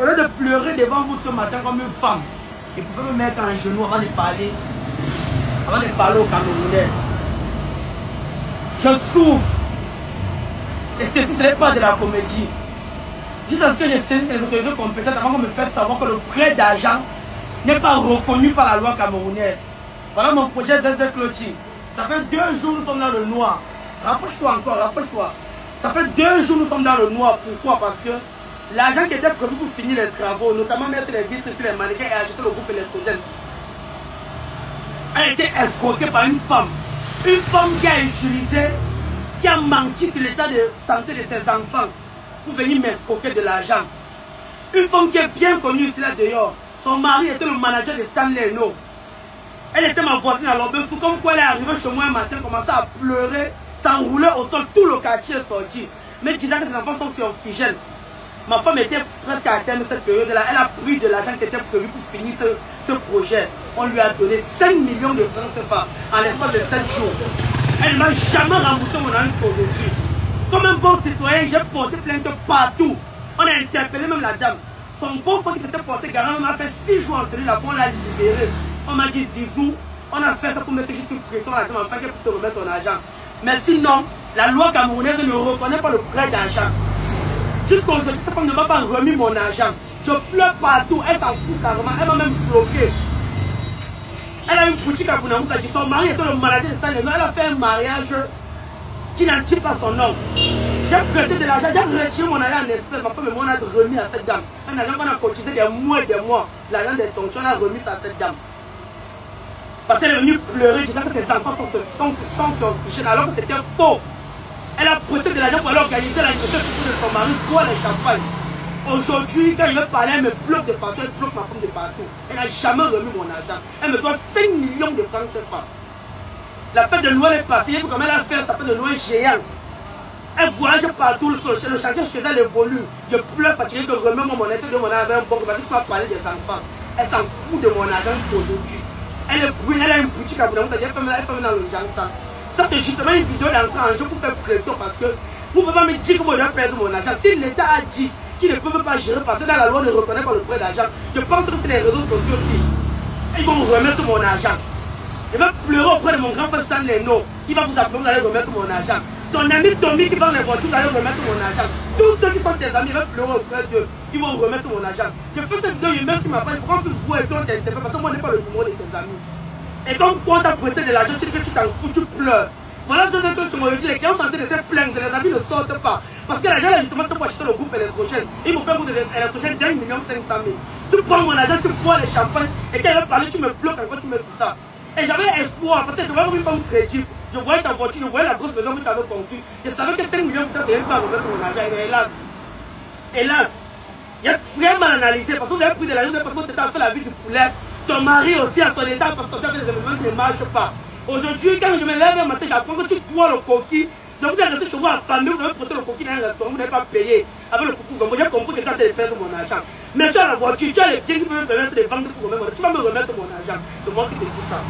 Au lieu de pleurer devant vous ce matin comme une femme, il pouvait me mettre en genou avant de parler au Camerounais. Je souffre. Et ceci, ce n'est pas de la comédie. Jusqu'à ce que je saisisse les autorités compétentes avant qu'on me fasse savoir que le prêt d'argent n'est pas reconnu par la loi camerounaise. Voilà mon projet ZZ Clothing. Ça fait 2 jours nous sommes dans le noir. Rapproche-toi encore, rapproche-toi. Ça fait 2 jours nous sommes dans le noir. Pourquoi? Parce que l'argent qui était prévu pour finir les travaux, notamment mettre les vitres sur les mannequins et acheter le groupe électrogène, a été escroquée par une femme. Une femme qui a utilisé, qui a menti sur l'état de santé de ses enfants pour venir m'escroquer de l'argent. Une femme qui est bien connue ici là dehors. Son mari était le manager de Stanley No. Elle était ma voisine à l'Obefou. Comme quoi elle est arrivée chez moi un matin, commençait à pleurer, s'enrouler au sol, tout le quartier est sorti. Mais disant que ses enfants sont sur oxygène. Ma femme était presque à terme cette période-là. Elle a pris de l'argent qui était prévu pour finir ce projet. On lui a donné 5 millions de francs CFA en l'espace de 7 jours. Elle ne m'a jamais remboursé mon avance aujourd'hui. Comme un bon citoyen, j'ai porté plainte partout. On a interpellé même la dame. Son beau-frère qui s'était porté garant m'a fait 6 jours en celui-là pour la libérer. On m'a dit Zizou, on a fait ça pour mettre juste une pression à la dame afin qu'elle puisse te remettre ton argent. Mais sinon, la loi camerounaise ne reconnaît pas le prêt d'argent. Jusqu'aujourd'hui, cette femme ne m'a pas remis mon argent. Je pleure partout, elle s'en fout carrément, elle m'a même bloqué. Elle a une boutique à Bounamoussa, son mari était le manager de Stanley. Elle a fait un mariage qui n'en tire pas son nom. J'ai prêté de l'argent, j'ai retiré mon argent en espèces. Ma femme et moi, on a remis à cette dame. Un argent qu'on a cotisé des mois et des mois. L'argent des tontons, on a remis ça à cette dame. Parce qu'elle est venue pleurer, disant que ses enfants sont sur oxygène, alors que c'était faux. Elle a prêté de l'argent pour aller organiser la de son mari, boire les champagnes. Aujourd'hui, quand je vais parler, elle me bloque de partout, elle bloque ma femme de partout. Elle n'a jamais remis mon argent. Elle me doit 5 millions de francs CFA. La fête de Noël est passée, comme elle a fait sa fête de Noël géant. Elle voyage partout, le chantier chez elle évolue. Je pleure fatigué de remettre mon argent de mon argent avec un bon, parce que tu vas parler des enfants. Elle s'en fout de mon argent aujourd'hui. Elle est brûlée, elle a une boutique à Bounamoussa, elle fait dans le Jansan. Ça c'est justement une vidéo d'entrée en jeu pour faire pression parce que vous ne pouvez pas me dire que moi je vais perdre mon argent. Si l'État a dit qu'il ne peut pas gérer parce que dans la loi ne reconnaît pas le prêt d'argent, je pense que c'est les réseaux sociaux aussi. Ils vont me remettre mon argent. Je vais pleurer auprès de mon grand frère Stanley No. Il va vous appeler, vous allez remettre mon argent. Ton ami Tommy qui vend les voitures, vous allez remettre mon argent. Tous ceux qui sont tes amis, ils vont pleurer auprès d'eux. Ils vont remettre mon argent. Je fais cette vidéo, il y a même qui m'appelle pour qu'on puisse voir et qu'on t'interpelle parce que moi je n'ai pas le numéro de tes amis. Et comme quand tu as prêté de l'argent, tu dis que tu t'en fous, tu pleures. Voilà ce que tu m'as dit, les clients sont en train de se plaindre, les amis ne sortent pas. Parce que l'argent là justement c'est pour acheter le groupe électrogène. Ils m'ont fait un groupe électrogène d'1 500 000. Tu prends mon argent, tu bois les champagnes, et quand elle va parler, tu me bloques encore, tu me fais ça. Et j'avais espoir, parce que je voyais comme une femme crédible. Je voyais ta voiture, je voyais la grosse maison que tu avais construite. Je savais que 5 millions, putain, c'est même pas à remettre mon argent. Mais hélas, il y a très mal analysé, parce que vous avez pris de l'argent, parce que tu as fait la vie du poulet. Ton mari aussi à son état, parce que tu as fait des événements qui ne marchent pas. Aujourd'hui, quand je me lève un matin, j'apprends que tu bois le coquille. Donc vous êtes resté chez vous affamé, vous avez porté le coquille dans un restaurant, vous n'avez pas payé avec le coucou. J'ai compris que ça t'allait perdre mon argent. Mais tu as la voiture, tu as les biens qui peuvent me permettre de vendre pour remettre mon argent. Tu vas me remettre mon argent. C'est moi qui te dis ça.